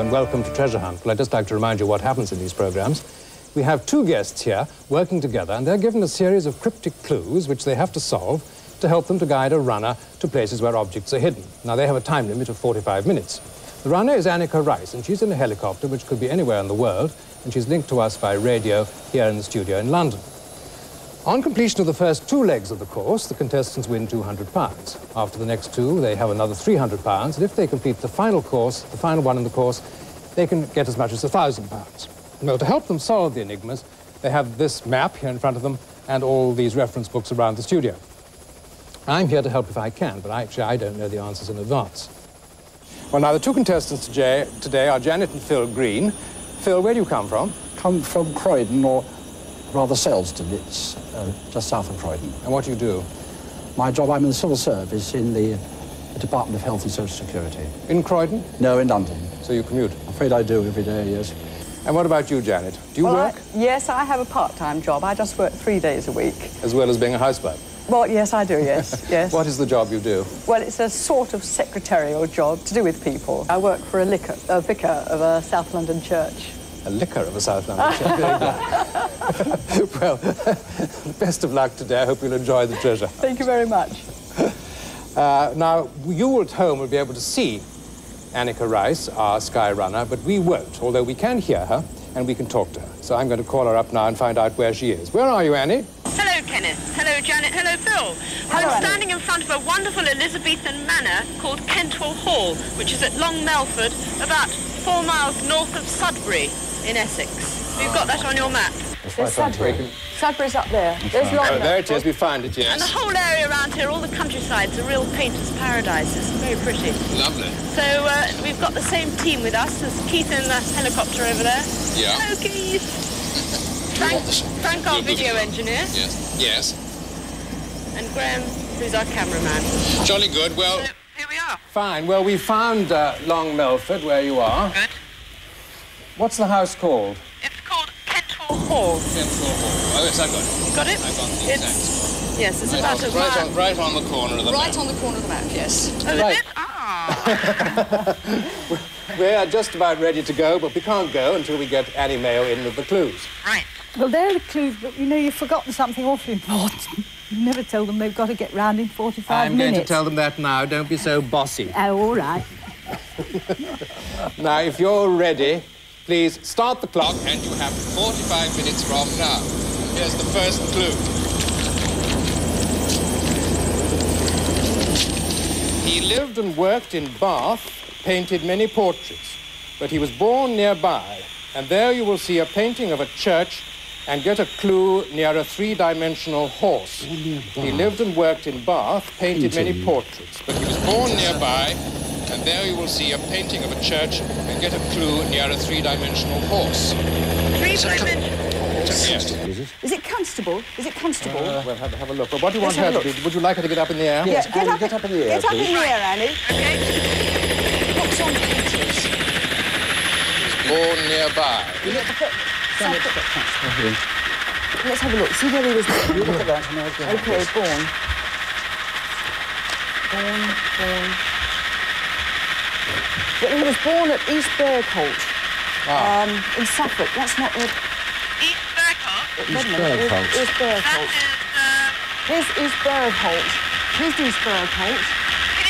and welcome to Treasure Hunt. Well, I'd just like to remind you what happens in these programs. We have two guests here working together, and they're given a series of cryptic clues which they have to solve to help them to guide a runner to places where objects are hidden. Now, they have a time limit of 45 minutes. The runner is Anneka Rice, and she's in a helicopter which could be anywhere in the world, and she's linked to us by radio here in the studio in London. On completion of the first two legs of the course, the contestants win £200. After the next two, they have another £300, and if they complete the final course, the final one in the course, they can get as much as £1,000. Well, to help them solve the enigmas, they have this map here in front of them and all these reference books around the studio. I'm here to help if I can, but actually I don't know the answers in advance. Well, now, the two contestants today are Janet and Phil Green. Phil, where do you come from? Come from Croydon, or rather Selsdon. It's just south of Croydon. And what do you do? My job, I'm in the civil service in the Department of Health and Social Security. In Croydon? No, in London. So you commute? I'm afraid I do every day, yes. And what about you, Janet? Do you work? Yes, I have a part-time job. I just work 3 days a week. As well as being a housewife? Well, yes, I do, yes, yes. What is the job you do? Well, it's a sort of secretarial job to do with people. I work for a vicar of a South London church. A liquor of a South London church? Well, best of luck today. I hope you'll enjoy the treasure. Thank you very much. Now, you at home will be able to see Anneka Rice, our Skyrunner, but we won't, although we can hear her and we can talk to her. So I'm going to call her up now and find out where she is. Where are you, Annie? Hello, Kenneth. Hello, Janet. Hello, Phil. Hello, I'm standing in front of a wonderful Elizabethan manor called Kentwell Hall, which is at Long Melford, about 4 miles north of Sudbury in Essex. You've got that on your map. There's Sudbury. Sudbury's up there. There's Long Melford. There it is. We find it, yes. And the whole area around here, all the countryside's a real painter's paradise. It's very pretty. Lovely. So we've got the same team with us. There's Keith in the helicopter over there. Yeah. Hello, Keith. Frank, our video engineer. Yes. Yes. And Graham, who's our cameraman. Jolly good. Well, So, here we are. Fine. Well, we found Long Melford, where you are. Good. What's the house called? It's called Kentwell Hall. Kentwell Hall. Oh, yes, I got it. Got it? I got the exact. Yes, it's about a mile. Right on the corner of the map. Right on the corner of the map, yes. Oh, Right. is it? Ah. We are just about ready to go, but we can't go until we get Annie Mayo in with the clues. Right. Well, they're the clues, but you know, you've forgotten something awfully important. You never tell them they've got to get round in 45 I'm minutes. going to tell them that now. Don't be so bossy. Oh, all right. Now, if you're ready, please start the clock. And you have 45 minutes from now. Here's the first clue. He lived and worked in Bath, painted many portraits, but he was born nearby, and there you will see a painting of a church and get a clue near a three-dimensional horse. He lived and worked in Bath, painted many portraits, But he was born nearby, and there you will see a painting of a church and get a clue near a three-dimensional horse. Three-dimensional. Yes. Is it Constable? Is it Constable? Well, have a look. But what do you want Let's her have to a do? Would you like her to get up in the air? Yes, get Annie, get up in the air, Get up in please. the air, Annie. Okay. What's on Peters? Born nearby. Let's have a look. See where he was born. You look at that and I'll go. Okay, born. Well, he was born at East Bergholt, in Suffolk. That's not the... East Bergholt. Wait a minute. East That Bergholt. is, Here's East Bergholt. Here's East Bergholt.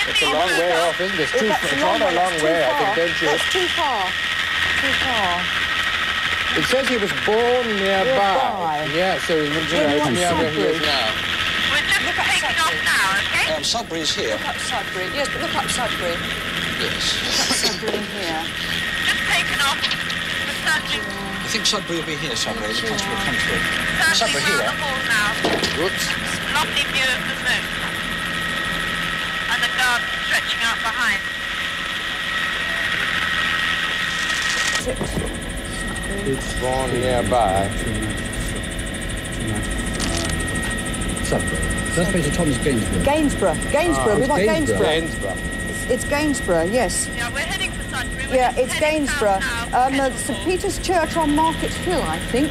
It's a long way off, isn't it? That's It's rather a long that's way, too I think, far. don't you? That's too far. Too far. It says he was born nearby. Nearby. Yeah, so you know, it's near where he is now. we're just taking off now, okay? Sudbury's here. Look up Sudbury. Yes, but look up Sudbury. Yes. Look up Sudbury in here. Just taken off. We're searching I think Sudbury will be here, Sudbury. The Constable country. around here. the hall now. Whoops. Lovely view of the moon. And the garden stretching out behind. It's born nearby. Sudbury. That's Major Thomas Gainsborough. Gainsborough. We want Gainsborough. Gainsborough. It's Gainsborough, yes. Yeah, we're heading for Sudbury. We're Yeah, just it's heading Gainsborough. south now. St Peter's Church on Market Hill, I think.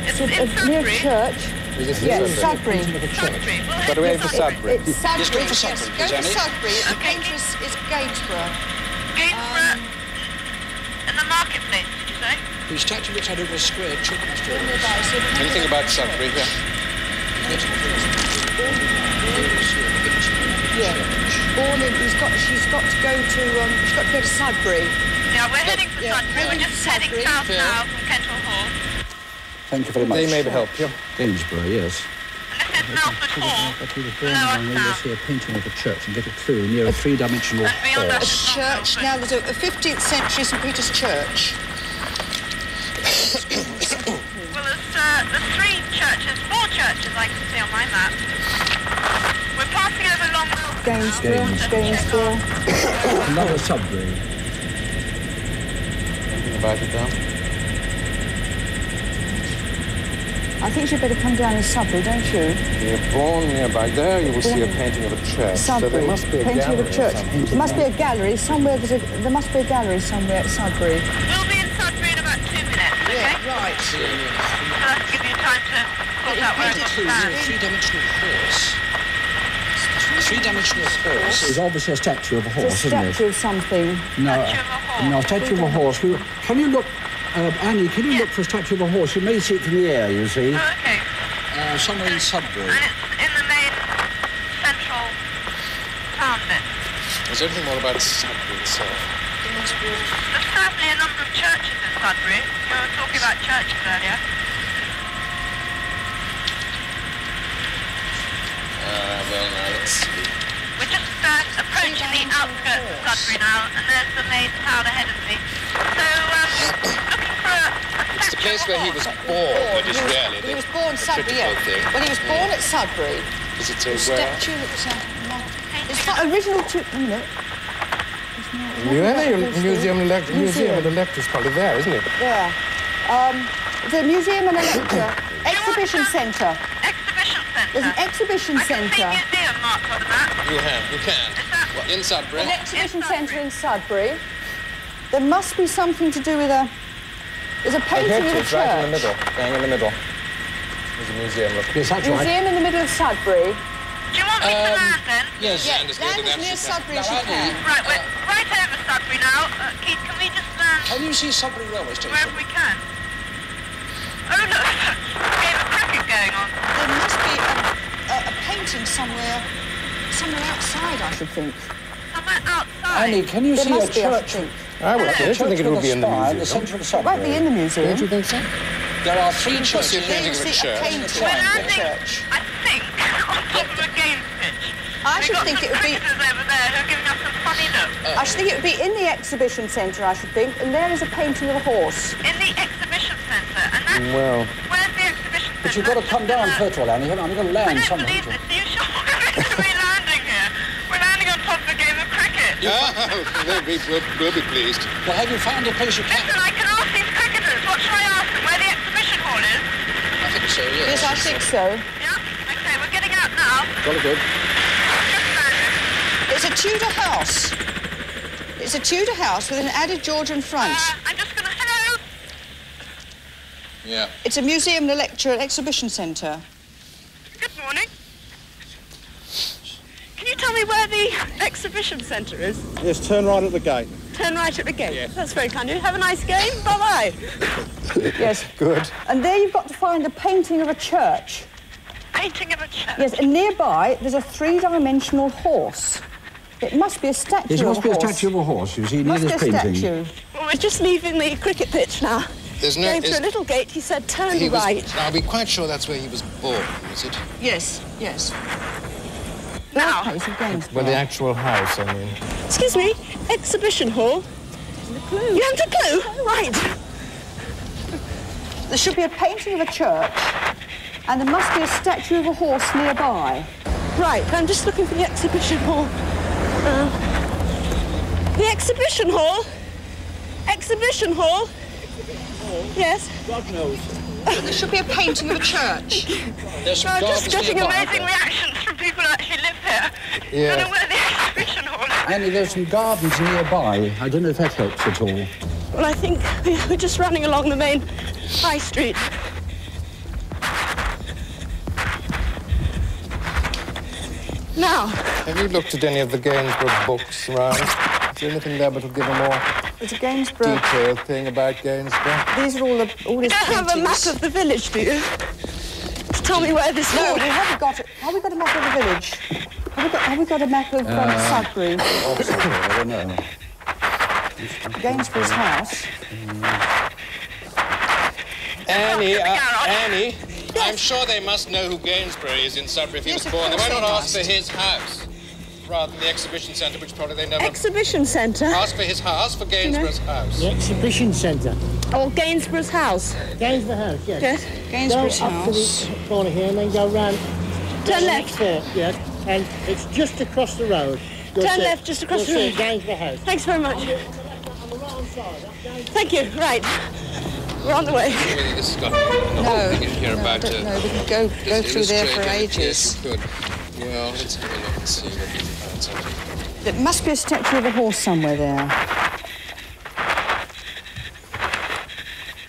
It's a in near Sudbury. church. Is this Yeah, Sudbury? Sudbury. Sudbury. We'll head Got away to for Sudbury. It's Sudbury. Just go for Sudbury, Go please, to Annie. Sudbury. Okay. It's Gainsborough. Gainsborough. in the marketplace, did you say? The statue looks out over a square children's store. Anything about Sudbury here? Yeah. Born in, she's got to go to Sudbury. Yeah, we're heading for Sudbury. We're just heading south now from Kendall Hall. Thank you very much. They may help you. Gainsborough, yes. And this is Melford Hall. But he was born down there, you'll see a painting of a church and get a clue near a three-dimensional And beyond that, horse. it's not Church. Melford. Now, there's a 15th century St Peter's Church. Well, there's four churches I can see on my map. We're passing over Long Milford. Gainsborough. Another Sudbury. Anything about it down? I think you'd better come down in Sudbury, don't you? You're born nearby. There you will see a painting of a church. Sudbury. So there must be a painting gallery of a church. or something. There must be a gallery somewhere. There must be a gallery somewhere at Sudbury. We'll be in Sudbury in about 2 minutes, okay? Right. So that'll give you time to sort out where it's Near a stand. three-dimensional horse. A three-dimensional horse is obviously a statue of a horse, It's a isn't it? statue of something. No, Statue of a horse. no, statue of a horse. Can you look, Annie, can you look for a statue of a horse? You may see it from the air, you see. Oh, okay. Somewhere in Sudbury. And it's in the main central town bit. Is there anything more about Sudbury itself? There's certainly a number of churches in Sudbury. You were talking about churches earlier. Well, now, let's see. We're just approaching the outskirts of Sudbury now, and there's the main town ahead of me. So, looking for a It's the place where he was born, but it's really He was born Sudbury, yeah. thing. When he was born at Sudbury, Is it the where? statue looks it's not original to, you know. Museum and Electra's probably there, isn't it? Yeah. The Museum and Electra Exhibition Centre. exhibition There's an centre. exhibition I can see centre. museum marked on the map. You can. Is that... Well, in Sudbury. An exhibition In Sudbury. centre in Sudbury. There must be something to do with a... There's a painting of a It's right in the church. middle, bang in the middle. There's a museum. Look. Yes, that's right. Museum in the middle of Sudbury. Do you want me to land then? Yes, Yeah, and it's land going as to near Sudbury as you Now, can. Right, we're right over Sudbury now. Keith, can we just land Can you see Sudbury Railway Station? wherever we can? Oh, look, game of cricket going on. There must be a painting somewhere outside, I should think. Somewhere outside. Annie, can you There see a must be, I church? think. I would think it would be in the The museum. centre of It Sudbury. won't be in the museum. Don't you think so? There are three see a churches. painting of a church. We're landing, I think, on top of a game pitch. I should think it would be... We've got some cricketers over there who are giving us some funny looks. I should think it would be in the exhibition centre, I should think, and there is a painting of a horse. In the exhibition centre, and that's... Well, Where's the exhibition centre? But you've got to come down first of all, Annie. I'm going to I land don't somewhere. believe this. Are you sure we're landing here? We're landing on top of a game of cricket. We'll be pleased. Well, have you found a place you can? Listen, I can ask these cricketers. What shall I ask them? Where the exhibition hall is? I think so, yes. Yes, I think so. Yeah? Okay, we're getting out now. Jolly good. Just landed. It's a Tudor house. It's a Tudor house with an added Georgian front. I'm just going to... Hello? Yeah. It's a museum, a lecture, an exhibition centre. Good morning. Can you tell me where the exhibition centre is? Yes, turn right at the gate. Turn right at the gate. Yes. That's very kind of you. Have a nice game. Bye-bye. Yes. good. And there you've got to find a painting of a church. Painting of a church. Yes, and nearby there's a three-dimensional horse. It must be a statue There of must a be a horse. statue of a horse, you see, near Must be this a painting. statue. Well, we're just leaving the cricket pitch now. There's Going through a little gate, he said, turn right. Are we quite sure that's where he was born, is it? Yes, yes. Now, Birthplace of Gainsborough. Well, the actual house, I mean. excuse me, exhibition hall. You haven't a clue? Right. There should be a painting of a church, and there must be a statue of a horse nearby. Right, I'm just looking for the exhibition hall. The exhibition hall? Exhibition hall? Yes. God knows. There should be a painting of a church. There's some I'm just gardens getting nearby. amazing reactions from people who actually live here. Yeah. Don't know where the exhibition hall is. Annie, there's some gardens nearby. I don't know if that helps at all. Well, I think we're just running along the main high street. Now, Have you looked at any of the Gainsborough books around? Is there anything there but will give a more It's a Gainsborough. detailed thing about Gainsborough? These are all his You don't have a map of the village, do you? To tell me where this No, is. we haven't got it. Have we got a map of the village? Have we got a map of Sudbury? I don't know. Gainsborough's house. Annie, Annie, I'm sure they must know who Gainsborough is in Sudbury if he was born. They might not ask for his house rather than the exhibition centre, which probably they never... Exhibition centre? Ask for his house, for Gainsborough's house. The exhibition centre. Or Gainsborough's house? Gainsborough House, yes. Yes. Gainsborough's Go up to house. the corner here and then go round. Turn left. Yes, and it's just across the road. Turn left, just across the You'll road. see Gainsborough House. Thanks very much. On the right-hand side. Thank you. Right. We're on the way. Really, this has got the whole thing in here about... No, we can go through there for ages. Yes, you could. Well, let's have a look and see what we can find something. There must be a statue of a horse somewhere there.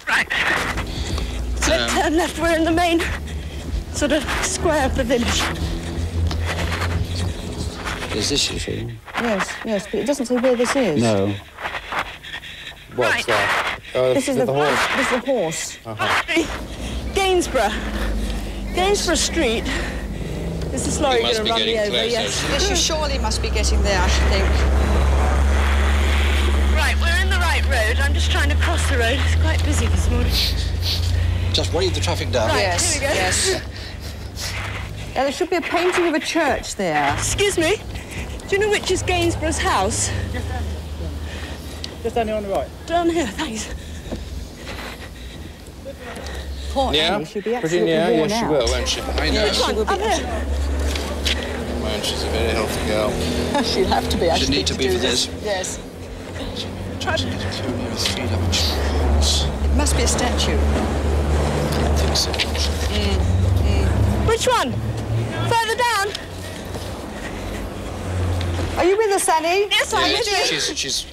Right. So let's turn left. We're in the main sort of square of the village. Is this, you see? Yes, but it doesn't say where this is. No. What's Right. that? Oh, This is the horse. This is the horse. Gainsborough. Gainsborough Street. Is this lorry must going be to run me getting over? closer. Yes. Yes, you surely must be getting there, I should think. Right, we're in the right road. I'm just trying to cross the road. It's quite busy this morning. Just wave the traffic down. Right, Yes, here we go. yes. Now, there should be a painting of a church there. Excuse me. Do you know which is Gainsborough's house? Just down here on the right. Down here, thanks. Poor Yeah, Annie, she'll be pretty absolutely near. worn Yes, she out. will, won't she? I know. Which one? Up here. Mind, she's a very healthy girl. She'll have to be, I She'd need to be do for this. Yes. Try to get it through near a three-dimensional horse. It must be a statue. I think so. Which one? Further down? Are you with us, Annie? Yes, I'm with you. She's...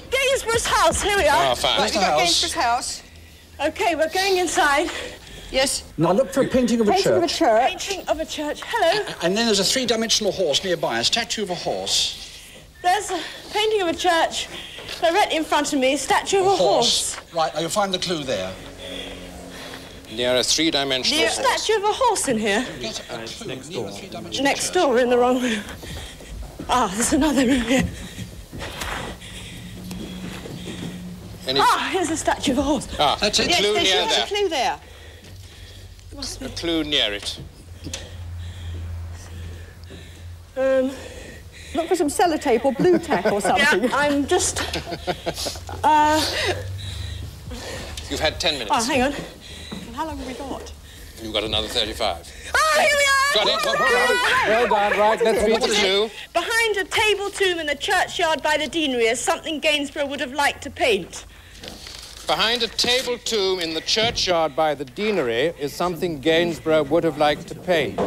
Gainsborough's house. Here we are. Oh, fine. Right, we've got Gainsborough's house. Okay, we're going inside. Yes. Now look for a painting of a Painting of a church. church. Painting of a church. Hello. And then there's a three-dimensional horse nearby, a statue of a horse. There's a painting of a church directly in front of me. Statue of a horse. Right, now you'll find the clue there. Near a three-dimensional There's a horse. statue of a horse in here. Get a clue near a three-dimensional Next church. door, we're in the wrong room. Ah, there's another room here. Any... Ah, here's a statue of a horse. Ah, That's it. a clue There near should be a there. clue there. A clue near it. Look for some sellotape or blue tack or something. Yeah, I'm just... You've had 10 minutes. Oh, hang on. How long have we got? You've got another 35. Ah, here we are! Got it? Well done, right, let's read the clue. Behind a table tomb in the churchyard by the deanery is something Gainsborough would have liked to paint. Behind a table tomb in the churchyard by the deanery is something Gainsborough would have liked to paint.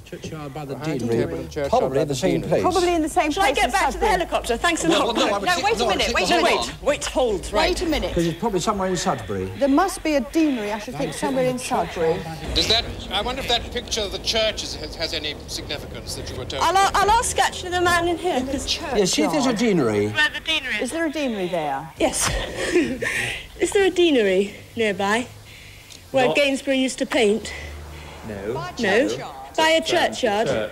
Churchyard by the Behind a deanery. table in the churchyard Probably by the same deanery. place. Probably in the same Shall place. I get as back to the Sudbury. helicopter? Thanks a No, lot. no, I would No, think- wait a no, I minute, think wait the a whole minute. lot. Wait, hold, right. Wait a minute. Because it's probably somewhere in Sudbury. There must be a deanery, I should think, somewhere in Sudbury. Does that... I wonder if that picture of the church has any significance that you were told. I'll ask actually the man in here. 'Cause- Yeah, see if there's a deanery. Where the deanery Is there a deanery there? Yes. Is there a deanery nearby where Not- Gainsborough used to paint? No. No. By a churchyard. There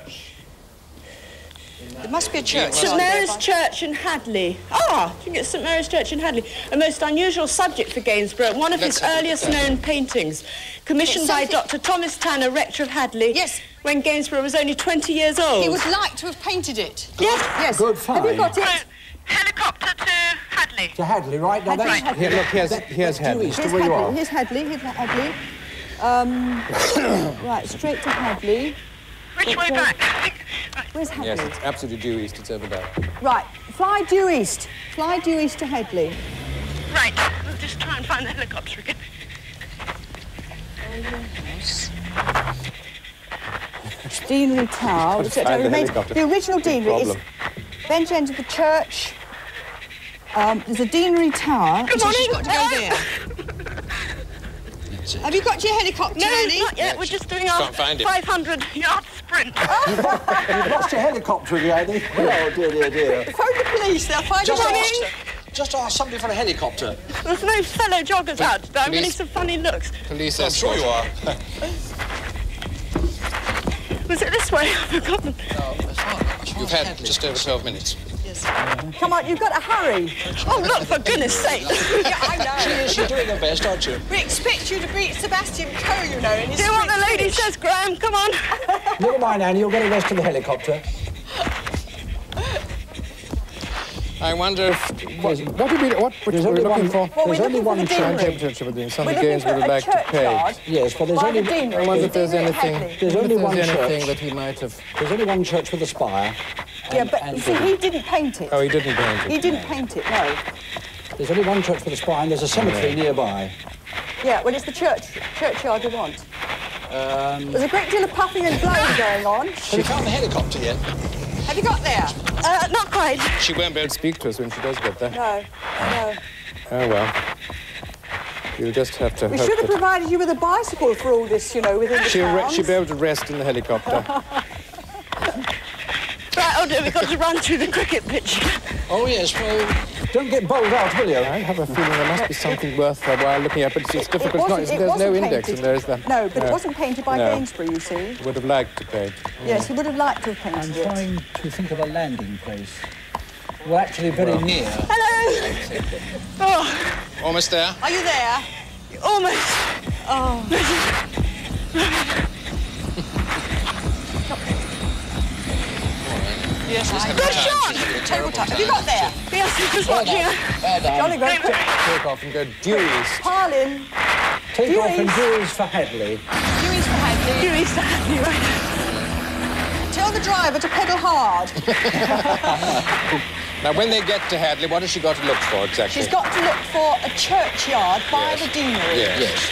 must be a church. St Mary's Church in Hadley. Ah, you can get St Mary's Church in Hadley. A most unusual subject for Gainsborough. One of his earliest known paintings, commissioned by Dr. Thomas Tanner, rector of Hadley. Yes. When Gainsborough was only 20 years old. He would like to have painted it. Yes. Yes. Good Have you find. got it? Helicopter to Hadley. To Hadley, right? Now that's... Hadley. Here, look, here's Due Hadley. east of Here's where you Hadley. are. Here's Hadley. Here's Hadley. Right, straight to Hadley. Which way back? Where's Hadley? Yes, it's absolutely due east. It's over there. Right, fly due east. Fly due east to Hadley. Right. We'll just try and find the helicopter again. Deanery Tower. Find the helicopter. The original deanery is problem. bench end of the church. There's a deanery tower. Good morning. She's got to go there. that's it. Have you got your helicopter, No, Annie? not yet. We're just doing our Can't find it. 500-yard sprint. You've lost your helicopter, have you, Annie? Oh, dear. Phone the police, they'll find you. Just ask somebody for a helicopter. There's no fellow joggers out today. I'm Police- getting some funny looks. Police I'm sure you are. Was it this way? I've forgotten. You've had just over 12 minutes. Come on, you've got to hurry. Oh, look, for goodness sake. Yeah, I know. She's doing her best, aren't you? We expect you to beat Sebastian Coe, you know, in his Do what the sprint lady finish. says, Graham. Come on. Never mind, Annie, you'll get a rest in the helicopter. I wonder if... What were you looking for? Well, we're There's only looking for one the deanery. Some We're of the games looking would for have a liked to pay. churchyard Yes, but there's by only... the deanery. I wonder if there's Deanery at anything... Headley. There's only one anything church. that he might have... There's only one church with a spire. Yeah, but you see, he didn't paint it. Oh, he didn't paint it. He didn't paint it, no. There's only one church with a spire, and there's a cemetery nearby. Yeah, well, it's the churchyard we want. There's a great deal of puffing and blowing going on. Have you found the helicopter yet? Have you got there? Not quite. She won't be able to Speak to us when she does get there. No. Oh, well. You'll just have to We hope should have that provided you with a bicycle for all this, you know, within the towns. she'll be able to rest in the helicopter. Right, oh dear, we've got to run through the cricket pitch. Oh, yes, well, don't get bowled out, will you? I have a feeling there must be something worth while looking at, but it's difficult. There's no index, and there's the... No, but it wasn't painted by No. Gainsborough, you see. Would have liked to paint. Yes, he would have liked to have I'm painted it. trying to think of a landing place. We're actually very near. Hello. Oh, Almost there. Are you there? almost. Yes, I Good shot. Table top. Have you got there? Yes, he was watching her. Jolly good. Take off and go due east. Parlin. Take off and Dewey's. Dewey's for Hadley. Dewey's for Hadley. You used to have me, right? Tell the driver to pedal hard. Now, when they get to Hadley, what has she got to look for exactly? She's got to look for a churchyard by the deanery. Yes.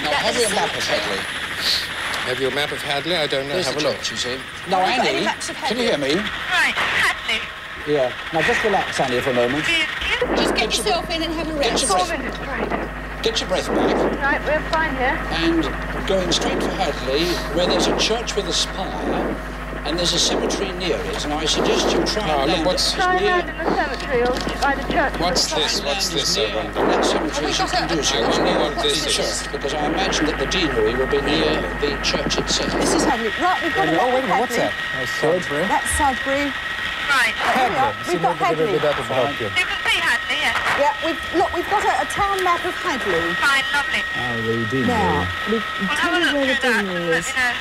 Now, have you a map of Hadley? Have you a map of Hadley? I don't know. There's Have the a look. church, you see. Now, Have you got Annie, any maps of can you Hadley? hear me? Right, Hadley. Yeah. Now, just relax, Annie, for a moment. Just get yourself in and have a rest. 4 minutes, right. Get your breath back. Right, we're fine here. And going straight for Hadley, where there's a church with a spire, and there's a cemetery near it. And I suggest you try and look, land what's- as Try and near... land in the cemetery or by the church. What's this? What's this? I wonder. That cemetery as you can do so. I wonder near what the this is. church, because I imagine that the deanery will be near the church itself. This is Hadley. Right, we've got a Oh, map wait a of minute, what's Hadley. that? Sudbury. That's Sudbury. Right. We've got Hadley. That will help you. You can see Hadley, yes. Yeah, we've got a town map of Hadley. Fine, lovely. Oh, the deanery. Now, we We'll tell have a you look where the through that. deanery Let is. me know.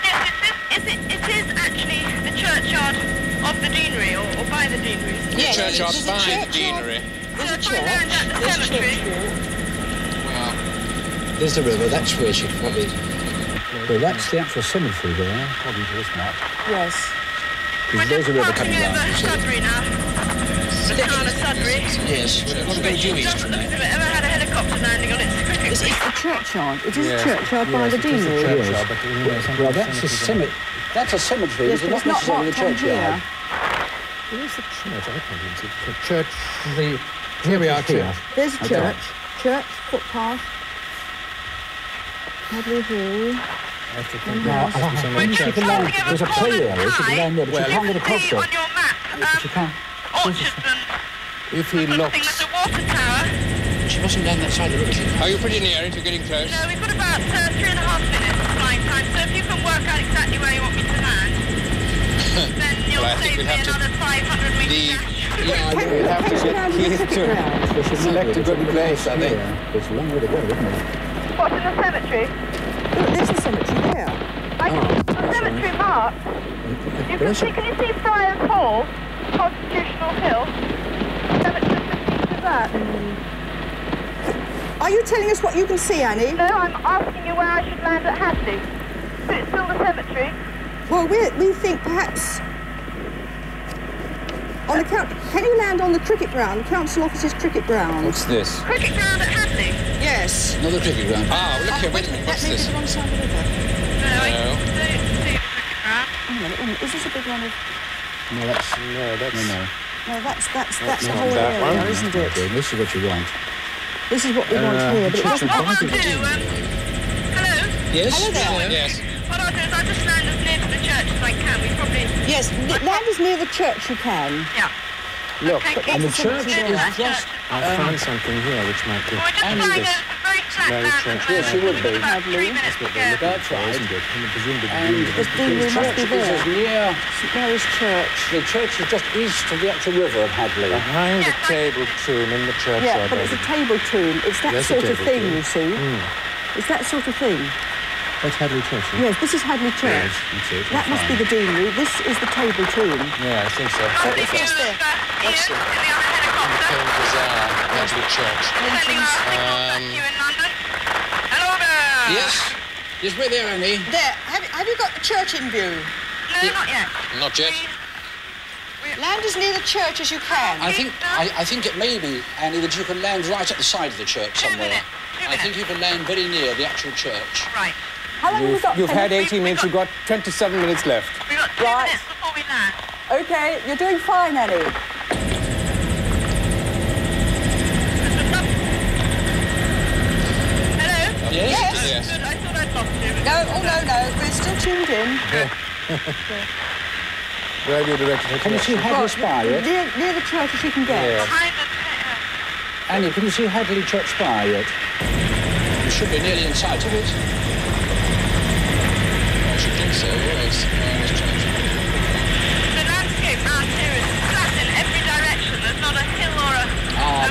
Yes, it is actually the churchyard of the deanery, or by the deanery. The churchyard by the deanery. So if I land at the cemetery, There's the river, that's where she probably... Well, that's the actual cemetery there, according to this map. Yes. we're There's just a river passing coming over down, you see. Sudbury now. The town of Sudbury. Yes, we've got to go due east Doesn't from look there. as if it ever had a helicopter landing on its cricket It's pitch. the churchyard. It is Yes, a churchyard by the yes, it is a deanery. churchyard, but you know, something Well, that's a cemetery. That's a cemetery, Yes, but but not it's not necessarily a marked on churchyard. here. Where's the church? I can't see. The church. Here we are, Here. There's a Okay. church. Church, footpath. Hadley Hall. Now, you can land, there's a play area, you can land there, but you can't get across See there. on your map, But you can't. Orchardson. If he There's looks... a water tower. She wasn't down that side of the river. Are you pretty near it? You're getting close. No, we've got about 3.5 minutes flying time, so if you can work out exactly where you want me to land, then you'll Well, I think save we'll me have to another 500 meters. leave. We'll have to get Keith to select a good place, I think. It's a long way to go, isn't it? What's in the cemetery? Look, there's the cemetery there. The cemetery mark. You can see, can you see Friars Hall, Constitutional Hill? Cemetery just east of that. Are you telling us what you can see, Annie? No, I'm asking you where I should land at Hadley. So it's still the cemetery. Well, we think perhaps on the can you land on the cricket ground, the council office's cricket ground? What's this? Cricket ground at Hadley. Yes. Another cricket ground. Ah, look here. Wait a minute. What's That may be this? the wrong side of the river. No, I No. don't see the cricket ground. Hang on a minute, is this a big one of... No, that's... No, that's... No. No, that's the not whole that area, one. isn't it? Okay, this is what you want. This is what we want here, but it doesn't... What I'll do, hello? Yes? Hello there. Yes. What I'll do is I'll just land as near to the church as I can. We probably... Yes, land as near the church you can. Yeah. Look, Okay, and the keep church near is that just... church. I found something here which might be... We're just flying over some very flat Very land church. at the Yes, you moment. would be. We've got about 3 minutes to go. That's right. Isn't it? And presumably And This deanery must be church is as there. near... St Mary's Church. The church is just east of the actual river of Hadley. behind the table tomb in the churchyard. Yeah, but it's a table tomb. It's that Yes, a sort of table thing, tomb. you see. It's that sort of thing. That's Hadley Church. Yes, this is Hadley Church. That's it. That must be the deanery. This is the table tomb. Yeah, I think so. Lovely view of Ian in the other helicopter. Bazaar, Hadley Church. Sending our signals back to you in London. And order! Yes? Yes, we're there, Annie. There, have you got the church in view? No, not yet. Not yet. Land as near the church as you can. I think it may be, Annie, that you can land right at the side of the church 2 somewhere. minutes. 2 I think minutes. you can land very near the actual church. Right. How long have we got? You've had Kenneth? 18 minutes, you've got 27 minutes left. We've got 2 Right. minutes before we land. Okay, you're doing fine, Annie. Hello? Yes? Yes. Good, I thought I'd lost you. No, no, we're still tuned in. Where have you directed her? Can you see Hadley Spire yet? Near the church as you can get. Yeah. Behind the... Annie, can you see Hadley Church Spire yet? You should be nearly in sight of it. I should think so, yes. The landscape round here is flat in every direction. There's not a hill or a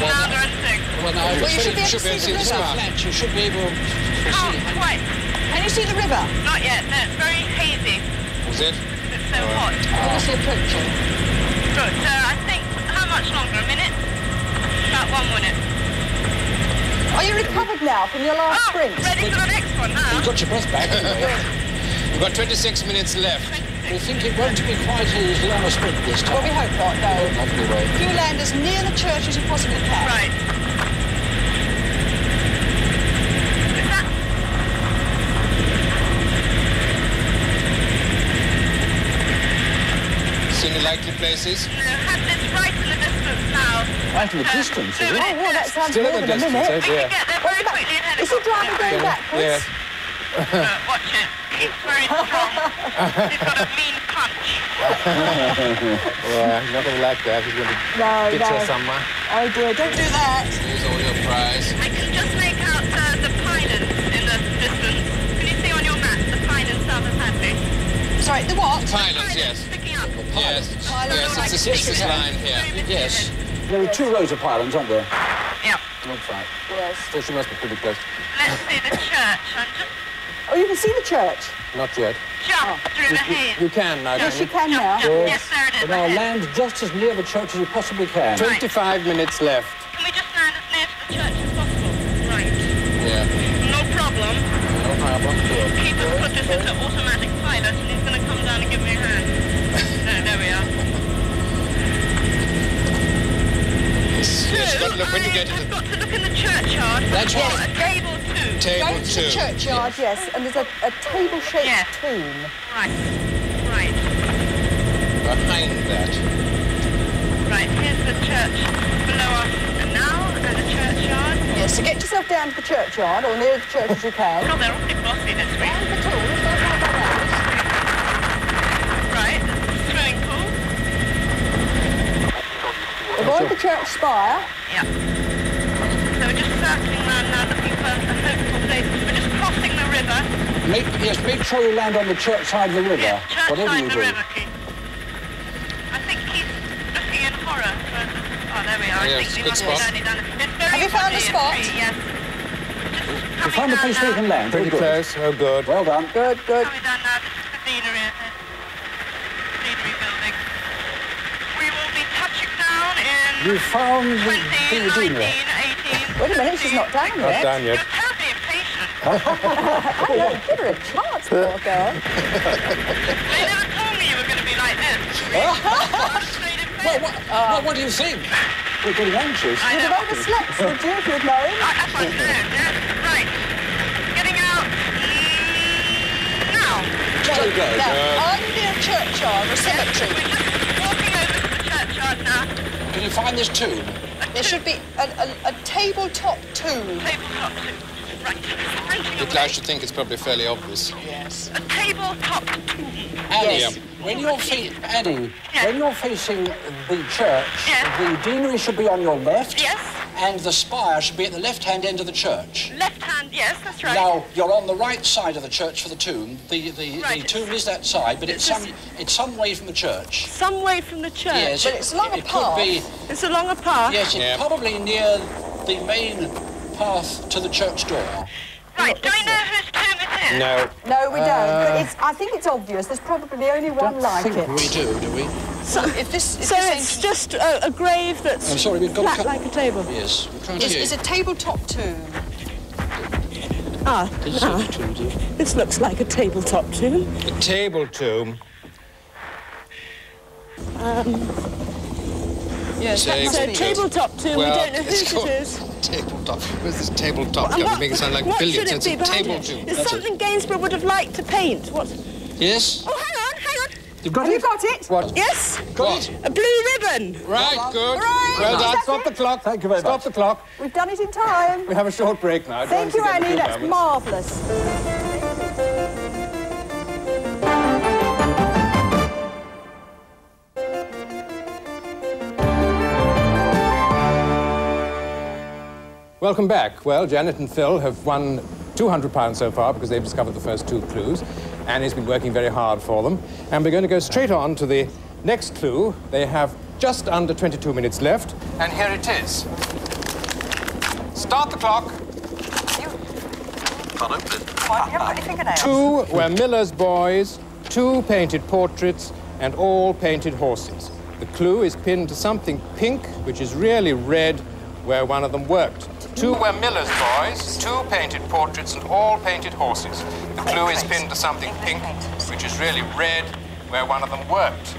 well, mound or anything. Well, now, Well, you should be able to see the it's river. flat. You should be able to Can't see. quite. Can you see the river? Not yet. No, it's very hazy Is it? because it's so hot. Can you see the picture? Good. I think, how much longer? A minute? About 1 minute. Are you recovered now from your last sprint? Ready for the next one now? You've got your breath back, haven't you? We've got 26 minutes left. We think it won't be quite as long a sprint this time. Well, we hope not, no. Not anyway. You land as near the church as you possibly can. Right. Is that... See any likely places? No, Hadley's right in the distance now. Right in the distance, is it? Oh, well, that sounds Still more in the than a distance, minute. eh? We Yeah. can get there very quickly in Is the driver helicopter. going backwards? Yes. Watch it. He's very strong. He's got a mean punch. Yeah, he's not going to like that. He's going to No, get her no. somewhere. Oh dear, don't do that. Here's all your prize. I can just make out the pylons in the distance. Can you see on your map the pylons south of Hadley? Sorry, the what? Pylons, yes. Sticking up. Yes. Yes, it's this line here. Yes. There are 2 rows of pylons, aren't there? Yeah. That's right. Yes. So she must be pretty close. Let's see the church. I'm just Oh, you can see the church? Not yet. through the haze. You can now, Yes, can you can now. Yes, there it is. Now ahead. land just as near the church as you possibly can. 25 minutes left. Can we just land as near to the church as possible? Right. Yeah. No problem. No problem. Keith has put this into automatic pilot and he's going to come down and give me a hand. There we are. Yes, you've got to look when you get to I've the got to look in the churchyard. That's for right. a table 2. Go table to the 2. churchyard, yes, and there's a table-shaped Yeah. tomb. Right. Right. Behind that. Right. Here's the church below us now and the churchyard. Yes, so get yourself down to the churchyard, or near the church as you can. God, they're awfully bossy this week. Down the tools, don't worry about that. Right. Swimming pool. Avoid the church spire. Yeah. So we're just circling around now looking for a hopeful place. We're just crossing the river. Make sure you land on the church side of the river. Yeah, church whatever side you of the do. river, Keith. I think he's looking in horror. Oh, there we are. Yes, I think we good must spot. be landing down. It's very Have you found the woody and spot? tree, yes. You found the place where you can land. Pretty Very good. close. Oh, good. Well done. Good, good. Coming down now. This is the deanery ahead. Deanery building. We will be touching down in You found the 20, 19, 18. Wait a minute, she's not down Not yet. down yet. You're terribly impatient. I know, give her a chance, poor girl. They never told me you were going to be like this. Straight in bed. What do you think? We're getting anxious. I You'd know. have overslept, would you, if you'd known? That's what I'm doing, yes. Right. Getting out. Now. Very good. Now, are you near a churchyard or a cemetery? We're just walking over to the churchyard now. Can you find this tomb? There should be a tabletop tomb. Tabletop tomb. Right. I should think it's probably fairly obvious. Yes. A tabletop tomb. Annie, Yes. when you're facing the church, Yes. the deanery should be on your left. Yes. And the spire should be at the left-hand end of the church. Left hand, yes, that's right. Now, you're on the right side of the church for the tomb. The Right. tomb is that side, but it's some way from the church. Some way from the church. Yes, But it's along a it path. could be. It's along a path. Yes, it's probably near the main path to the church door. Right, do we know whose tomb it is? No. No, we don't. But I think it's obvious. There's probably only one like it. We do we? So, If so this it's just a grave that's I'm sorry, we've got flat like a table. Yes, we can't hear It's you. a tabletop tomb. This looks like a tabletop tomb. A table tomb. Yes, Say- that So must be it. tabletop tomb, we don't know whose it is. Tabletop. Where's this tabletop? And Don't make it sound like what billiards. should It's it a be behind table it? tomb. It's something Gainsborough would have liked to paint. What? Yes? Oh, hang on. You've got Have you got it? What? Yes, What? a blue ribbon. Right, good. Hooray! Well done. That's Stop it. the clock. Thank you very Stop much. the clock. We've done it in time. We have a short break now. Thank you, Annie. That's marvellous. Welcome back. Well, Janet and Phil have won £200 so far because they've discovered the first two clues. Annie's been working very hard for them. And we're going to go straight on to the next clue. They have just under 22 minutes left. And here it is. Start the clock. Can't open it. Why? You haven't got any fingernails. Two were miller's boys, two painted portraits, and all painted horses. The clue is pinned to something pink, which is really red, where one of them worked. Two were miller's boys, two painted portraits, and all painted horses. The clue is pinned to something pink, which is really red, where one of them worked.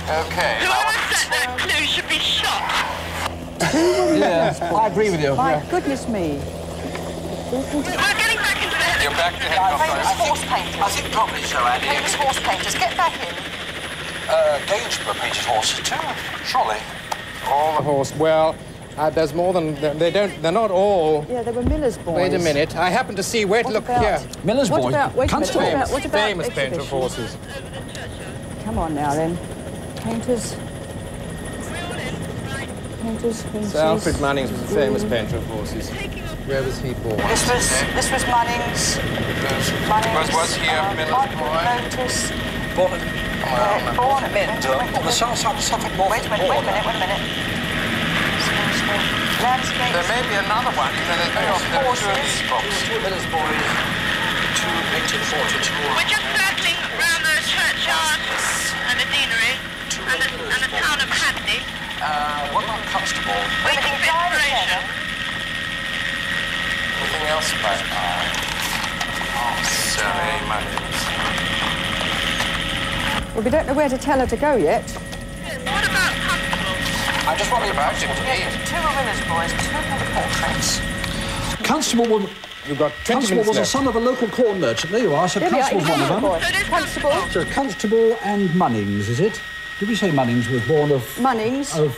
Okay. Whoever set that clue should be shot. Yeah, I agree with you. My goodness me. We're getting back into the head. You're back to head Famous conference. horse painters. I think probably so, Andy. Famous horse painters. Get back in. Gainsborough painted horses too, surely. All the horse. Well, there's more than they're not all. Yeah, they were miller's boys. Wait a minute. I happen to see. Wait, What look about- here. Miller's What boy. about, wait a minute, Constable. what about Famous painter of exhibition? horses. Come on now then. Painters. Painters. Sir Alfred Munnings was a famous painter of horses. Where was he born? This was Munnings. Was he a miller's boy? Lotus. Born at... Born at on the south side of Suffolk, north Wait a minute. Landscape. There may be another one. You know, there are two of these books. Two miller's boys, two painted portraits. We're just circling round the churchyard and the deanery and the town of Hadley. What about Constable? Waiting for inspiration. Anything else about Sorry, Munnings. Well, we don't know where to tell her to go yet. What about Constable? I just wonder about him. Two were miller's boys, two painted portraits. Constable, You've got 20 Constable minutes was a left. son of a local corn merchant. There you are. So There we are, Constable's he's one of a them. boy. So it is Constable. So Constable and Munnings, is it? Did we say Munnings was born of... Munnings. Of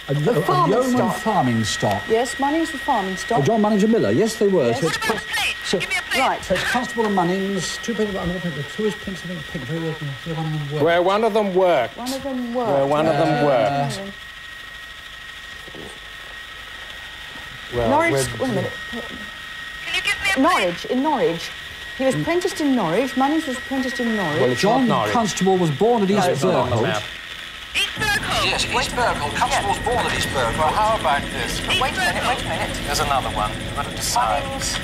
a farming yeoman stock. farming stock. Yes, Munnings was farming stock. Oh, John Munnings and Miller, yes, they were. Yes. So What it's, about a plate? so- Give me a plate. Right. so it's Constable and Munnings, two painted... Two is pink, something pink, very working. One of them worked. Where one of them worked. One of them worked. Where one of them worked. Well, Norwich. where- Wait a minute. Can you give me a plate? Norwich. In Norwich. He was apprenticed in Norwich. Munnings was apprenticed in Norwich. Well, it's John not Norwich. Constable was born at East It's not on the Berkholt. map. East Berkholt. Yes, East Berkholt. Constable's born at East Berkholt. Well, how about this? Wait a minute. There's another one. You've got to decide. Munnings.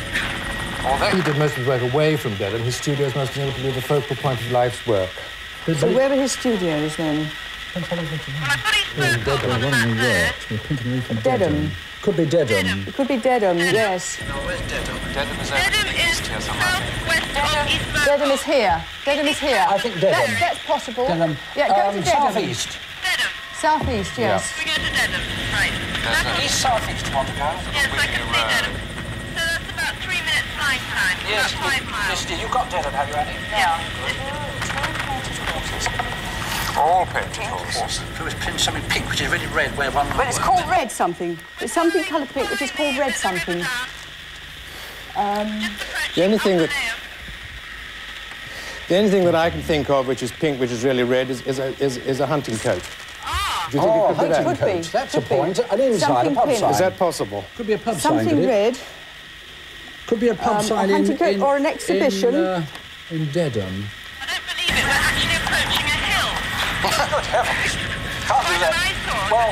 Although He did most of his work away from Dedham. His studios must have been the focal point of life's work. So where were his studios then? Well, I've got East Berkholt on the map there. Dedham. Could be Dedham. It could be Dedham, yes. No, where's Dedham? Dedham is Dedham is southwest of East Berkholt. Dedham is here. Dedham is here. I think Dedham. That's possible. Dedham. Yeah, go to Dedham. Southeast. Dedham. Southeast, yes. We go to Dedham. Right. East southeast, you want to go? Yes, I can see Dedham. So that's about 3 minutes flying time. Yes, About 5 miles. yes, you've got Dedham, have you, Annie? Yeah. All painted horses. Horse. Who has pinned something pink, which is really red, where one... Well, it's called red something. It's something coloured pink, which is called red something. The only thing that I can think of which is pink, which is really red, is a hunting coat. Do you think it could be that? Could be. That's Could a point. Be. An inside, something a pub pink. sign. Is that possible? Could be a pub sign, Something could it? red. Could be a pub sign a hunting coat or an exhibition. In Dedham. I don't believe it. We're actually approaching a hill. Good heavens. Can't do that. Well,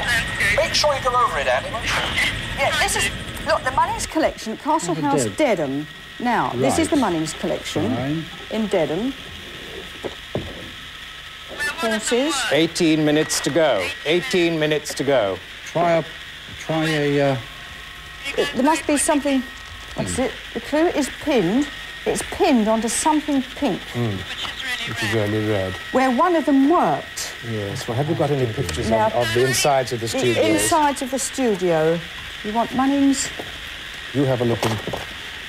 make sure you go over it, Annie, won't you? Yeah, this is... Look, the Munnings collection at Castle House, Dedham. Now, this is the Munnings collection in Dedham. Horses. 18 minutes to go. 18 minutes to go. Try a... There must be something... What's it? The clue is pinned. It's pinned onto something pink. Which is really red. Where one of them worked. Yes. Well, have you got any pictures Now, of the insides of the studio? The insides of the studio. You want Munnings? You have a look in...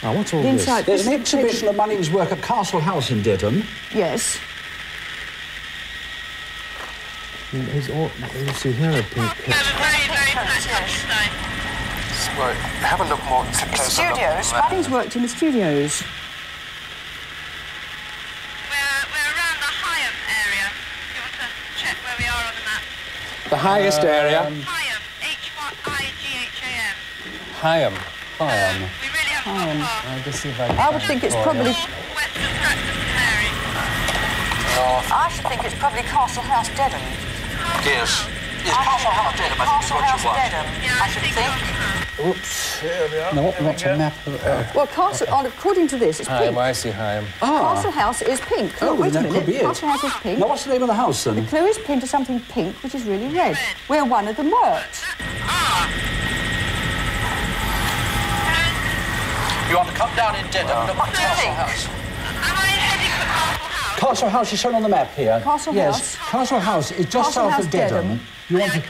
Now, what's all The this? inside. There's an exhibition of Munnings' work at Castle House in Dedham. Yes. You see here a pink picture. Well, have a look more. Studios. Munnings worked in the studios. We're around the Higham area. You want to check where we are on the map? The highest area. Higham. H-I-G-H-A-M. Higham. We really haven't got far. I'll just see if I can... I would think it's probably... North-west of Stratford Canary. I should think it's probably Castle House, Dedham. Yes. Yes, Castle House, Dedham, I think is what you want. Dedham, I should think. Oops, here we are. No, not a map. Well, Castle, according to this, it's pink. Higham, I see Higham. Castle House is pink. Oh, Look, wait a that minute. could be it. Castle House is pink. Now, what's the name of the house, then? The clue is pinned to something pink, which is really red, where one of them worked. You want to come down in Dedham, look at Castle House. Am I heading for Castle House? Castle House is shown on the map here. Castle Yes, House. Castle House is just Castle south House, of Dedham. You want to...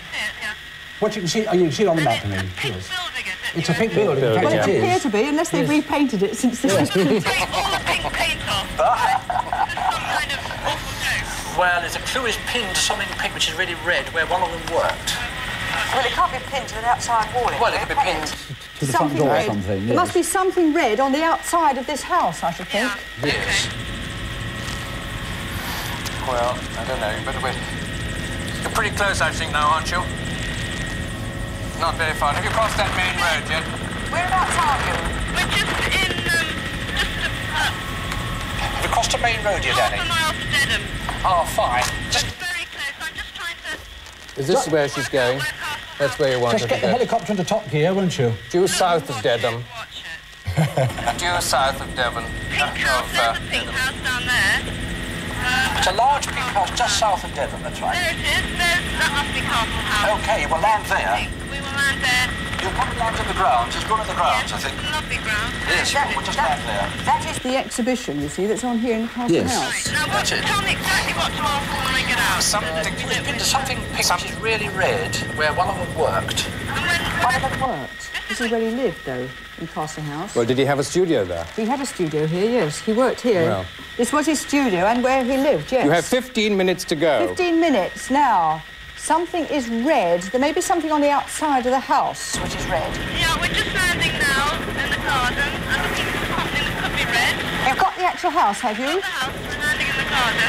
What you can see... Oh, you can see it on the map, I mean. Pink Yes. building, is it? It's a pink building. In fact, Well, it it appears is. to be, unless they've repainted it since this was printed. Take all the pink paint off. This is some kind of awful joke. Well, the clue is pinned to something pink which is really red, where one of them worked. Well, it can't be pinned to the outside wall. Well, it could be pinned to the front Something door or red. something, There must be something red on the outside of this house, I should think. Yes. Well, I don't know. You better wait. You're pretty close, I think, now, aren't you? Not very far. Have you crossed that main road yet? Whereabouts are you? We're just in, Have you crossed the main road yet, half Annie? a mile to Dedham. Oh, fine. Just very close. I'm just trying to... Is this where she's going? That's where you want Just her get to the go. helicopter into top gear, won't you? Due south of Dedham. Watch it. Due south of Devon. Pink house. There's a pink house down there. It's a large pink house just south of Dedham, that's right. There it is. That must be Castle House. OK, we'll land there. We will land there. You'll probably land in the grounds. It's one of the grounds, I think. It's a lovely ground. Yes, we'll just land there. That is the exhibition, you see, that's on here in Castle Yes. House. Now, That's it. tell me exactly what to ask when I get out. It was pinned to something pink which is really red, where one of them worked. One of them worked. This is where he lived, though, in Castle House. Well, did he have a studio there? He had a studio here, yes. He worked here. Well. This was his studio and where he lived, yes. You have 15 minutes to go. 15 minutes. Now, something is red. There may be something on the outside of the house which is red. Yeah, we're just landing now in the garden, and looking for something that could be red. You've got the actual house, have you? The house, we're landing in the garden.